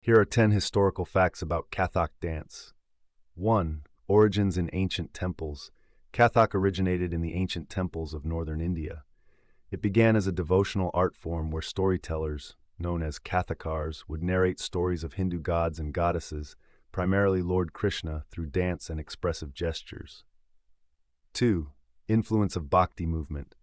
Here are 10 historical facts about Kathak dance. 1. Origins in ancient temples. Kathak originated in the ancient temples of northern India. It began as a devotional art form where storytellers, known as Kathakars, would narrate stories of Hindu gods and goddesses, primarily Lord Krishna, through dance and expressive gestures. 2. Influence of Bhakti movement.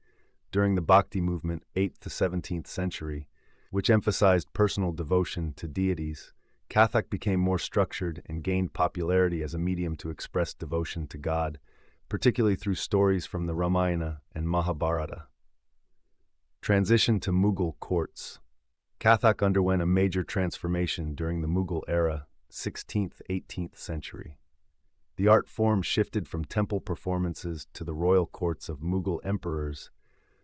During the Bhakti movement, 8th to 17th century, which emphasized personal devotion to deities, Kathak became more structured and gained popularity as a medium to express devotion to God, particularly through stories from the Ramayana and Mahabharata. Transition to Mughal courts. Kathak underwent a major transformation during the Mughal era, 16th–18th century. The art form shifted from temple performances to the royal courts of Mughal emperors,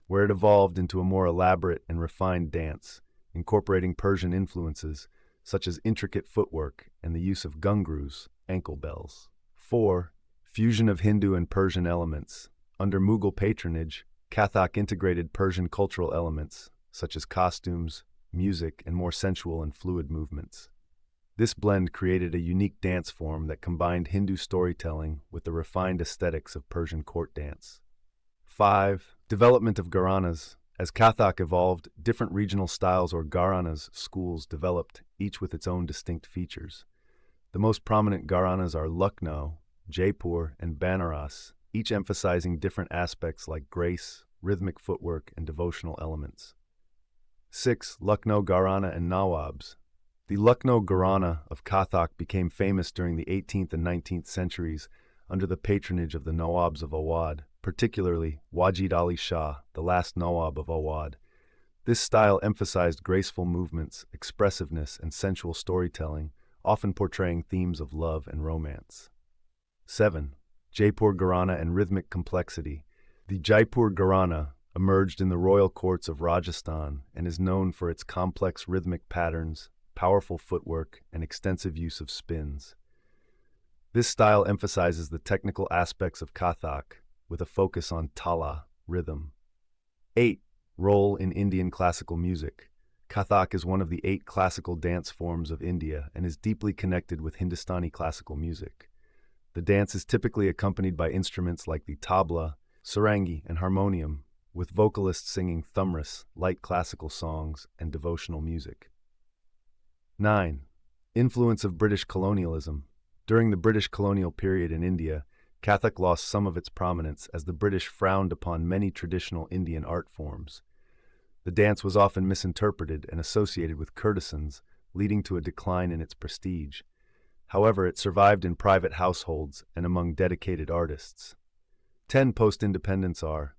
where it evolved into a more elaborate and refined dance, incorporating Persian influences such as intricate footwork and the use of gungrus, ankle bells. 4. Fusion of Hindu and Persian elements. Under Mughal patronage, Kathak integrated Persian cultural elements, such as costumes, music, and more sensual and fluid movements. This blend created a unique dance form that combined Hindu storytelling with the refined aesthetics of Persian court dance. 5. Development of Gharanas. As Kathak evolved, different regional styles or Gharanas schools developed, each with its own distinct features. The most prominent Gharanas are Lucknow, Jaipur, and Banaras, each emphasizing different aspects like grace, rhythmic footwork, and devotional elements. 6. Lucknow Gharana and Nawabs. The Lucknow Gharana of Kathak became famous during the 18th and 19th centuries under the patronage of the Nawabs of Awadh, particularly Wajid Ali Shah, the last Nawab of Awadh. This style emphasized graceful movements, expressiveness, and sensual storytelling, often portraying themes of love and romance. 7. Jaipur Gharana and rhythmic complexity. The Jaipur Gharana emerged in the royal courts of Rajasthan and is known for its complex rhythmic patterns, powerful footwork, and extensive use of spins. This style emphasizes the technical aspects of Kathak, with a focus on tala, rhythm. 8. Role in Indian classical music. Kathak is one of the 8 classical dance forms of India and is deeply connected with Hindustani classical music. The dance is typically accompanied by instruments like the tabla, sarangi, and harmonium, with vocalists singing thumris, light classical songs, and devotional music. 9. Influence of British colonialism. During the British colonial period in India, Kathak lost some of its prominence as the British frowned upon many traditional Indian art forms. The dance was often misinterpreted and associated with courtesans, leading to a decline in its prestige. However, it survived in private households and among dedicated artists. 10 post-independence are